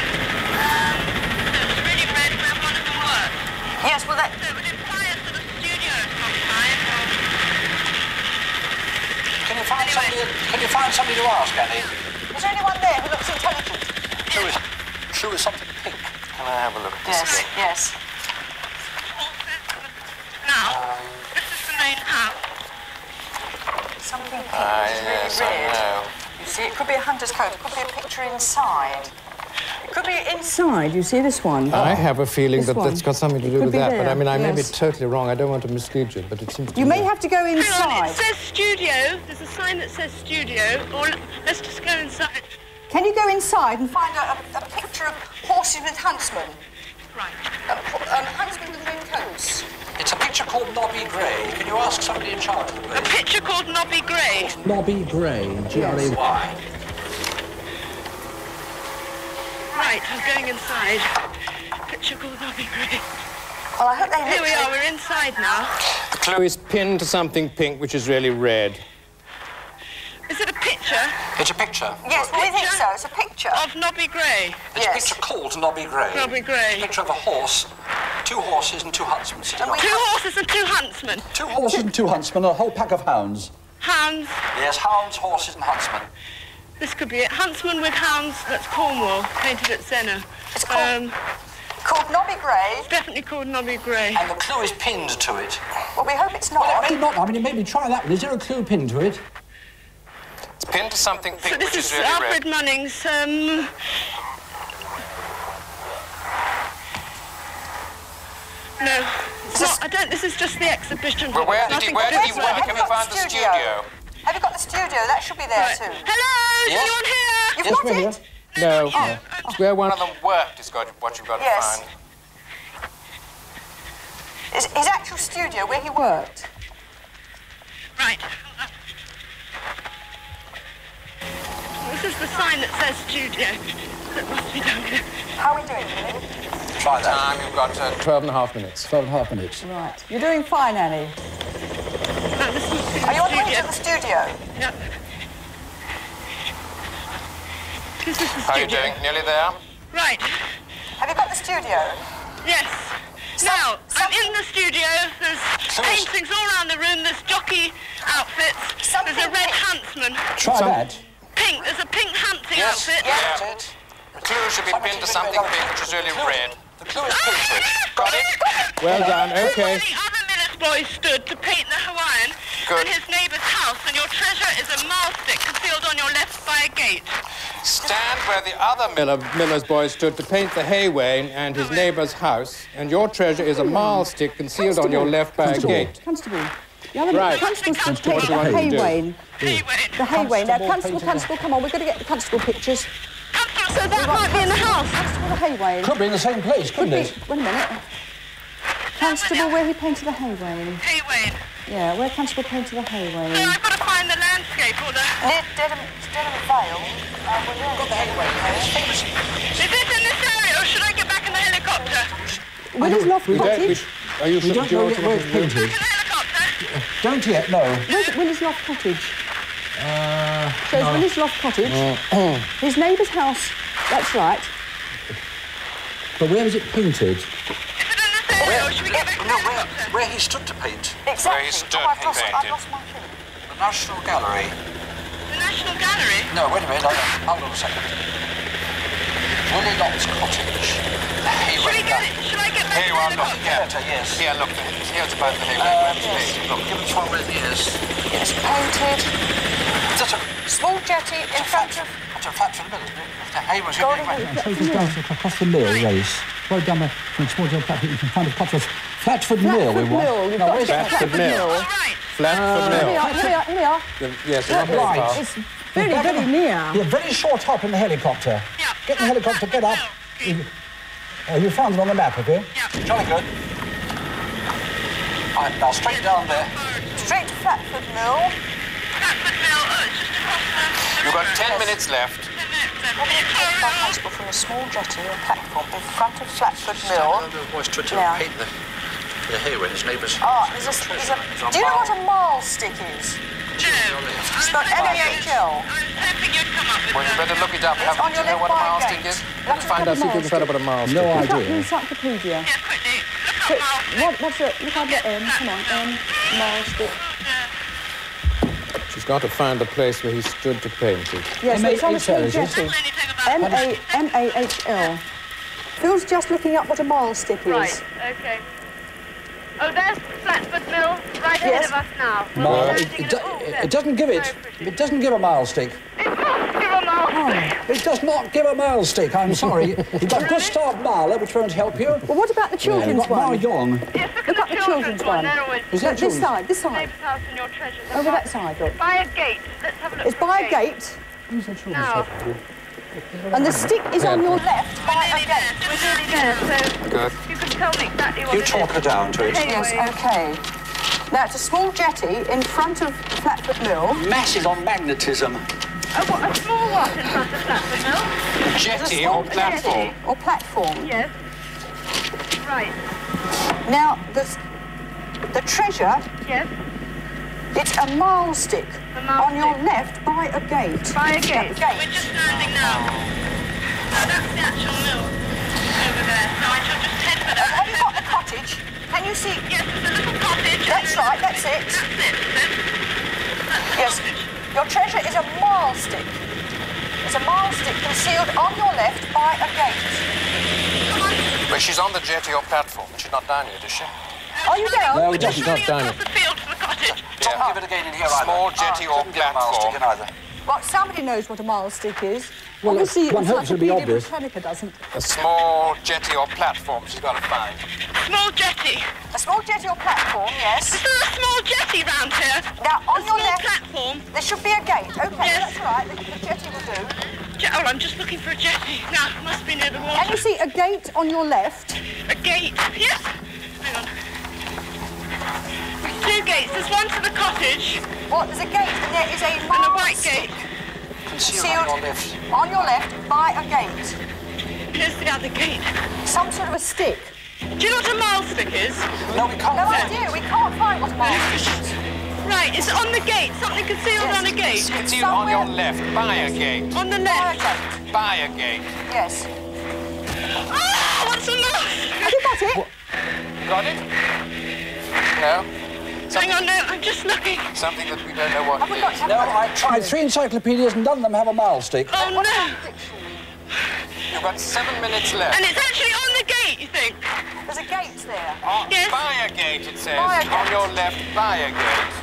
It's really red where one of them worked. Yes, well, that... So it would imply a sort of studio of some kind. Can you find somebody to ask, Annie? Is there anyone there who looks intelligent? True is something pink. Can I have a look at this? Yes. Now, this is the main house. Something pink, Yes, I know. You see, it could be a hunter's coat. It could be a picture inside. It could be inside. You see this one? I have a feeling This that one. that's got something to do Could with be that, there, but I mean, I may be yes. totally wrong. I don't want to mislead you, but it seems to You me... may have to go Hang on, inside. it says studio. There's a sign that says studio. Or let's just go inside. Can you go inside and find a picture of horses with huntsmen? Right. Huntsmen with green coats. It's a picture called Nobby Gray. Can you ask somebody in charge of the A place? picture called Nobby Gray. Nobby Gray, G-R-A-Y. Right, I'm going inside. Picture picture called Nobby Gray. Well, I hope they Here we are, we're inside now. The clue is pinned to something pink, which is really red. Is it a picture? It's a picture. Yes, we think so. It's a picture. Of Nobby Gray. It's a picture called Nobby Gray. Nobby Gray. It's a picture of a horse, 2 horses and 2 huntsmen sitting on. 2 horses and 2 huntsmen. 2 horses and 2 huntsmen, a whole pack of hounds. Hounds. Yes, hounds, horses and huntsmen. This could be it. Huntsman with hounds, that's Cornwall, painted at Senna. It's called Nobby Gray. It's definitely called Nobby Gray. And the clue is pinned to it. Well, we hope it's not. Well, it may not. I mean, maybe try that one. Is there a clue pinned to it? It's pinned to something pink, So this which is is really Alfred red. Munning's, No, it's not. I don't. This is just the exhibition. Well, where did he work? Have you found the studio? studio? Have you got the studio? That should be there Right. too. Hello, is Yes? anyone here? You've Yes, got we're it? here. No. It's where one One of them worked is what you've got to Yes. find. His actual studio where he worked. Right. This is the sign that says studio. That must be down here. How are we doing, Billy? Try that. Time, you've got 12 and a half minutes. 12 and a half minutes. Right. You're doing fine, Annie. No, this must be the Are you on the way studio. to the studio? Yep. This is the How are you studio. doing? Nearly there? Right. Have you got the studio? Yes. Now, I'm in the studio. There's paintings all around the room. There's jockey outfits. Something There's a red pink. huntsman. Try that. Pink. There's a pink hunting Yes, outfit. that's it. The clue should be pinned to something pink, which is really red. The clue is pinned to it. Got it? Well done, Where okay. the other miller's boy stood to paint the Hawaiian Good. and his neighbour's house, and your treasure is a mile stick concealed on your left by a gate. Stand where the other Miller's boy stood to paint the hay wain and his neighbour's house, and your treasure is a marl stick concealed on your left by a gate. Constable. The other Right. Constable's going to What take do you the want hay to do? wain. Hay wain. The hay wain. Now, Constable, Constable, come on. We've got to get the Constable pictures. So that might be in the house. Constable, the hay wain. Could be in the same place, Could couldn't be. it? Wait a minute. Constable, where he painted the hay wain. Hay wain. Yeah, where Constable painted the hay So wain. I've got to find the landscape or the... Near Dedham Vale. Got the hay wain. Is this in this area, or should I get back in the helicopter? Where's Loft Cottage? Are you We sure? don't do you know want to where it's look at painted. In the helicopter? Don't yet, no. Where's Loft Cottage? So it's Willis Loft Cottage. His neighbour's house. That's right. But where is it painted? Is it in this area, or should we get back in the No, helicopter? where he stood to paint. Exactly. Where he stood, I've he lost painted. my key. The National Gallery. The National Gallery? No, wait a minute. Hold on a second. Willie Lott's cottage. Should I get back Here in you the are, look. helicopter? Yes. Here, look. Here's about the hay wain. Yes. Look, give us one where it is. It's painted. That's a Small jetty in front of... That's a flat for the middle, isn't it? The hay was in Golden the So it goes down across the mill race. Right down the small platform. You can find a couple of Flatford Mill. We want. Mill. You've No, got where's to get Flatford Mill? All right. Flatford Here we Mill. are, here we are, here we are. Yes, not very Right. far. It's very, very near. Yeah, very short hop in the helicopter. Yeah. Get in the helicopter, get up. Okay. Oh, you found it on the map, have you? Yeah. Jolly good. Right, now straight down there. Straight to Flatford Mill. Flatford Mill. Oh, it's just across the... You've got 10 minutes left. 10 minutes left. By Constable from a small jetty and platform in front of Flatford Mill. The boys tried to Yeah. paint the hay wain, his neighbours. Oh, there's a... Do you know what a marl stick is? Spelled M-A-H-L. I was hoping you'd come up with Well, you that. better look it up. It's on Do your you know left what a by mile gate. stick is? You have to Find out, see if you can find out what a mile stick No is. Look up idea. encyclopedia. Yeah, quickly. Look So, up Miles. what's it? Look under M. Come on, M. Marl stick. She's got to find a place where he stood to paint it. Yes, it's on a small M-A-H-L, is it? jetty. Anything about M-A-H-L. Phil's just looking up what a marl stick is. Right, okay. Oh, there's Flatford Mill right ahead Yes. of us now. Well, We're it, landing in a- it doesn't give it. It doesn't give a mile stick. It doesn't give a mile stick. It does not give a mile stick. I'm sorry. You've got Gustav Mahler, which won't help you. Well, what about the You've children's got Ma one? Yong. Yes, look Look at up the children's one. They're always Is that This children's? side, this side. neighbour's house and your treasures. Over that side, look. By a gate. Let's have a look. It's for by a gate, Now, and the stick is on your left by a we're gate. nearly there, so Good. you can tell me exactly what You it talk is. her down to it. Yes, OK. Now, it's a small jetty in front of Flatford Mill. Masses on magnetism. Oh, what, a small what in front of Flatford Mill? Jetty small or platform? jetty or platform. Yes. Right. Now, the treasure, Yes. it's a mile stick on your left by a gate. By a gate. Yeah, We're just landing now. Now that's the actual mill over there. So I shall just head for that. Have you got the cottage? Can you see? Yes, there's a little cottage. That's right, that's it. That's it, is it? Yes. Your treasure is a mile stick. It's a mile stick concealed on your left by a gate. Well, she's on the jetty or platform. She's not down yet, is she? Are you down? No, she's not down yet. Across the field to the cottage. Don't give it again in here Small either. jetty or Don't give a mouse stick in platform. either. Well, somebody knows what a mile stick is. Well, Obviously, one hopes it'll be Encyclopedia obvious. Britannica doesn't. A small jetty or platform she's got to find. Small jetty. A small jetty or platform, yes. Is there a small jetty round here? Now, on a your small left, platform. there should be a gate. Okay, Yes. that's all right. The jetty will do. Oh, I'm just looking for a jetty. No, it must be near the water. Can you see a gate on your left? A gate. Yes. Hang on. Two gates. There's one to the cottage. Well, there's a gate, and there is a And mile a white stick gate. Concealed on your left. on your left by a gate. Here's the other gate. Some sort of a stick. Do you know what a mile stick is? No, we can't. No idea. We can't find what a mile stick is. Right, it's on the gate. Something concealed Yes. on a gate. Concealed on your left, by a gate. On the By a left. gate. By a gate. Yes. Oh, what's a mouse? Have you got it? Got it? No? Hang on, no, I'm just looking. Something that we don't know what Have we it got is. it? No, I tried 3 encyclopedias and none of them have a mile stick. Oh, no. You've got 7 minutes left. And it's actually on the gate, you think? There's a gate there. Yes. By a gate, it says. By a gate. On your left, by a gate.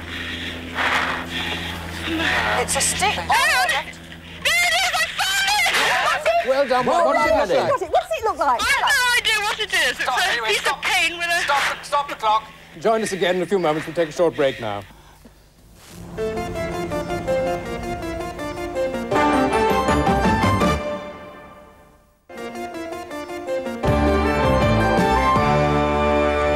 It's a stick on Hang your on. left. There it is, I found it! Well done. Well What does it done, look Eddie. like? What's it? What's it look like? I have no idea what it is. Stop, It's a anyway, piece stop. of cane with a... Stop the clock. Join us again in a few moments. We'll take a short break now.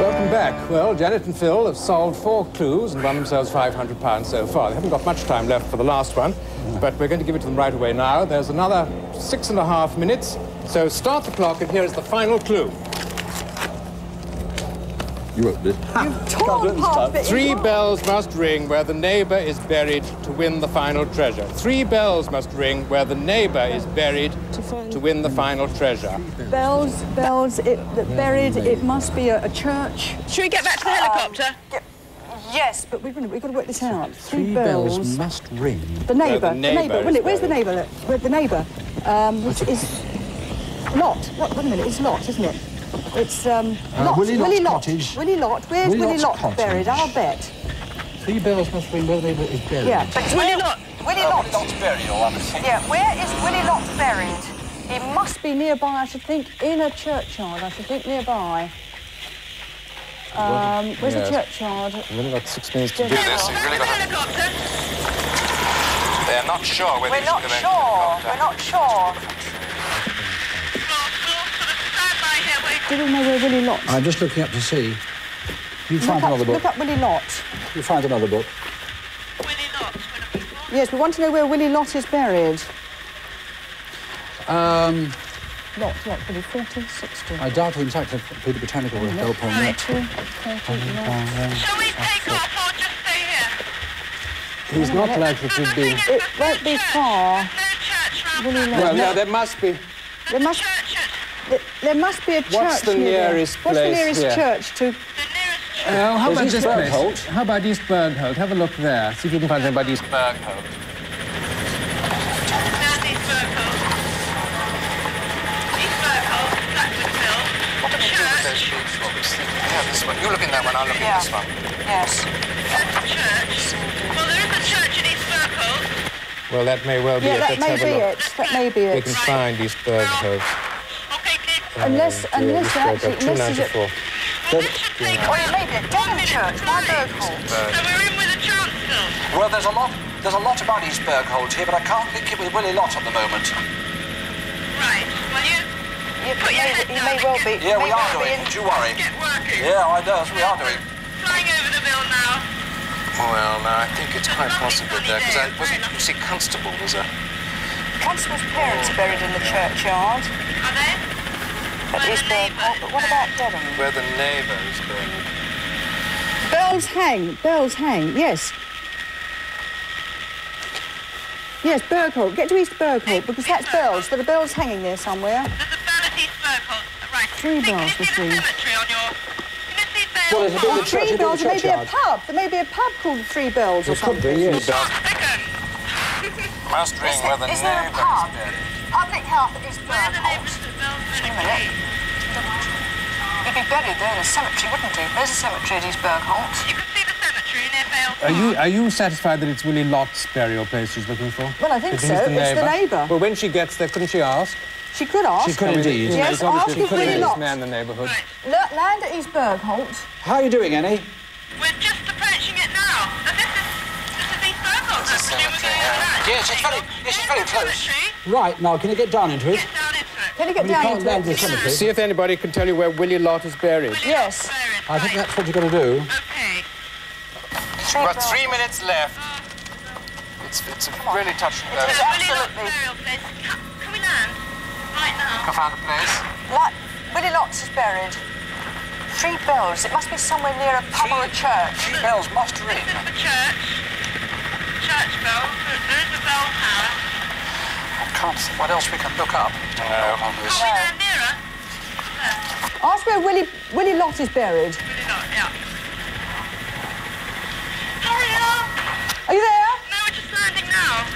Welcome back. Well, Janet and Phil have solved 4 clues and won themselves £500 so far. They haven't got much time left for the last one, but we're going to give it to them right away now. There's another 6.5 minutes, so start the clock, and here is the final clue. You wrote this. Torn part of it. 3 bells must ring where the neighbour is buried to win the final treasure. 3 bells must ring where the neighbour is buried to win the final treasure. Bells, buried. It must be a church. Should we get back to the helicopter? Yes, but we've got to work this out. 3 bells must ring. The neighbour. the neighbour Will is it? Where's the buried. neighbour? Where's the neighbour? Which is Lot. What? Wait a minute. It's Lot, isn't it? It's Lot. Willie Lott's Lot. cottage. Willie Lot. Where's Willie Willie Lott's Lot buried? cottage. I'll bet. 3 bells must ring where the neighbour is buried. Yeah. But Willie Lot. Willie Lot. Lot's burial, I think. Yeah. Where is Willie Lot buried? He must be nearby. I should think in a churchyard. I should think nearby. Where's the churchyard? We've only got 6 minutes to do Do this. this. You've really got to... Helicopter. They're not sure whether We're you not should sure. We're not sure. Stand by here, wait. Do we know where Willie Lot? I'm just looking up to see. You find another book. Look up Willie Lot. You find another book. Willie Lot, we're looking for. Yes, we want to know where Willie Lot is buried. Lot, Willie, 40, 60. I doubt the Encyclopedia Britannica will help on that. 30, 30, Lot. Shall we take off or just stay here? He's not likely to be... It won't be far. No church round Willie back. Lot. Well, no, there must be... There must, Church there must be a church What's the near there. nearest What's the place nearest here? church to... the nearest church. how about East this place? Bergholt. How about East Bergholt? Have a look there. See if you can find anybody East Bergholt. There's East Bergholt. East Bergholt, Blackwoodville. What do we do with those books? What was the... Yeah, this one. You look in that one, I'll look in this one. Yes. There's a church. Well, there is a church in East Bergholt. Well, that may well be Yeah, it. that Let's may have a be look. it. That may be We it. can find East Bergholt. Okay, Dick. Unless East actually, Bergholt, unless it's 294. Well, this should take Oh, it may be at Devon Church, by Bergholt. So we're in with a chance still. Well, there's a lot about East Bergholt here, but I can't link it with Willie Lot at the moment. Right. Well, you put your head You down may well be. Yeah, we may are well be doing. in- Don't you worry. get working. Yeah, I know. We are doing. Flying over the bill now. Well, no, I think it's quite possible there, because I wasn't... Very You see, Constable was a... Constable's parents are buried in the churchyard. Are they? That is Bergholt, but what about Dedham? Where the neighbour is buried. Bells hang, yes. Yes, Bergholt. Get to East Bergholt, because that's bells. There are bells hanging there somewhere. There's a bell at East Bergholt. Right. 3 bells, Can you see the cemetery on your... Can you see bells? Well, there's a bit of the church, 3 bells, the there may be a churchyard. pub. There may be a pub called 3 Bells or something. Could be, yes. Must ring where the Is there a neighbour pub? is buried. Public health at East Where are the Bergholt. neighbours at Bells Just a minute. He'd be buried there in a cemetery, wouldn't he? There's a cemetery at East Bergholt. You can see the cemetery near Vale Park. Are you satisfied that it's Willie Lott's burial place she's looking for? Well, I think Because so. he's It's the neighbour. Well, when she gets there, couldn't she ask? She could ask. She could indeed. Yes, ask if Willie this Lott. man in the neighbourhood. Land at East Bergholt. How are you doing, Annie? We're just approaching it now. But this is East Bergholt. I presume we're going to that. Yes, it's very close. Cemetery. Right, now, can you get down into it? Get down into it. Can you get You down can't into land in it? the cemetery. See if anybody can tell you where Willie Lott is buried. Yes. I think that's what you've got to do. Okay. We've got 3 minutes left. It's really touch and go. It's absolutely. Burial place. Can we land? Right now. I found a place. Willie Lott's is buried. 3 Bells. It must be somewhere near a pub or a church. 3 bells must ring. This is the church. Church bell. There is a bell tower. I can't see what else we can look up. On this. Can we land nearer? Ask where Willie Lott is buried. Really not, yeah. Hurry up! Are you there? No, we're just landing now.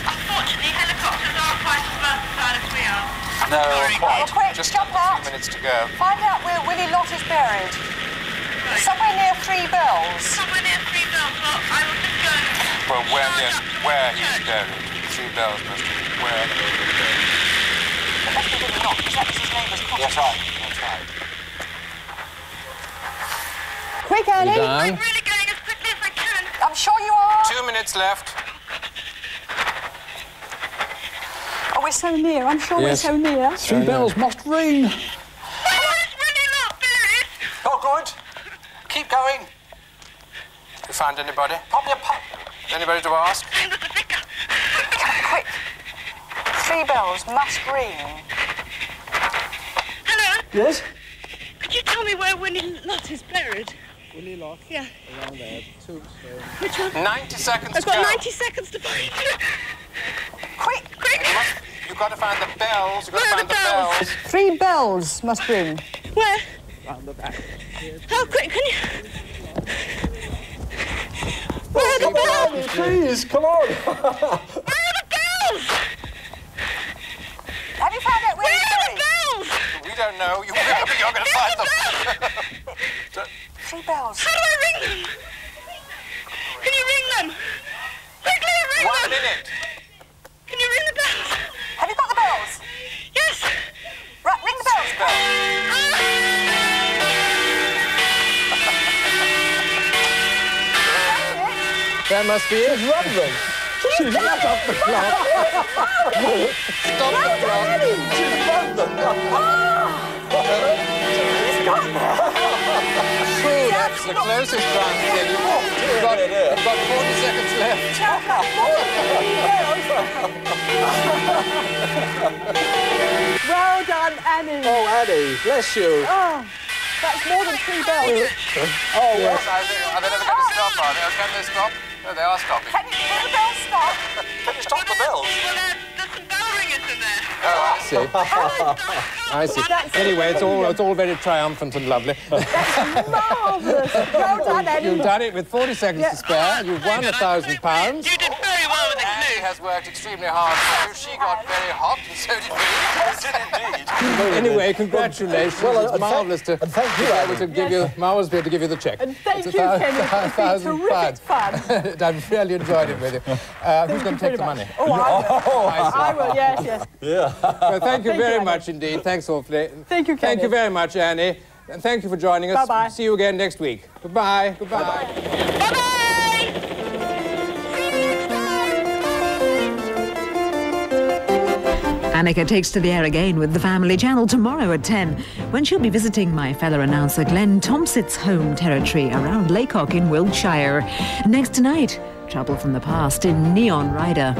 Unfortunately, helicopters aren't quite as versatile as we are. No, Sorry. quite. Oh, quick, Just jump under out. 3 minutes to go. Find out where Willie Lott is buried. Right. Somewhere near 3 Bells. Somewhere near 3 bells. Well, I will just go and... Well, charge up to where the he's church. buried. 3 bells must be where the neighbour is buried. It must be Willie Lott, because that was his neighbour's cottage. That's right, that's right. Quick, Annie. I'm really going as quickly as I can. I'm sure you are. 2 minutes left. Oh, we're so near. I'm sure Yes. we're so near. 3 bells must ring. Where is really not buried? Oh, good. Keep going. You found anybody? Probably a pub. Anybody to ask? And there's a vicar. Quick. 3 Bells must ring. Hello? Yes? Could you tell me where Willie Lott is buried? Willie Lott? Yeah. Around there. Which one? 90 seconds I've to go. got 90 seconds to find it. Quick. Quick! You've got to find the bells. You've got to Where are find the the bells? bells. 3 Bells must ring. Where? Round the back. How quick can you... Where are the bells? Please, come on. Where are the bells? Have you found out where Where he's are the buried? bells? We don't know. You're going to find them. 3 Bells. How do I ring them? Can you ring them? Quickly, ring 1 them! minute. Can you ring the bells? Have you got the bells? Yes! Right, ring the bells. That must be it. She's rumbling. She's right up the clock. Stop the clock. She's run them. That's the closest one. You've got 40 seconds left. Well done, Annie. Oh, Annie, bless you. Oh, that's more than 3 Bells. Oh, well. Are they never going to stop, are they? Or can they stop? No, they are stopping. Can the bells stop? Can you stop the bells? Well, there's some bell ringers in there. Oh, I See. I see. Anyway, it's all very triumphant and lovely. Marvellous. Well done, Annie. You've done it with 40 seconds to spare. You've won £1,000. You did very well with the Annie clue. has worked extremely hard for you. She got very hot, and so did we. Yes, indeed. Anyway, congratulations. Well, it's marvellous to and thank you, be able Annie. to give you, marvellous to be able to give you the cheque. And thank It's you, Kenneth. It's been terrific fun. I've really enjoyed it with you. Who's going to take the money? Oh, I will, yes, yes. Yeah. Well, thank you Thank very you, much indeed. Thanks awfully. Thank you, Kenneth. Thank you very much, Annie. And thank you for joining us. Bye-bye. See you again next week. Goodbye. Goodbye. Bye-bye! Anneka takes to the air again with the Family Channel tomorrow at 10, when she'll be visiting my fellow announcer Glenn Thompson's home territory around Laycock in Wiltshire. Next tonight, Trouble from the Past in Neon Rider.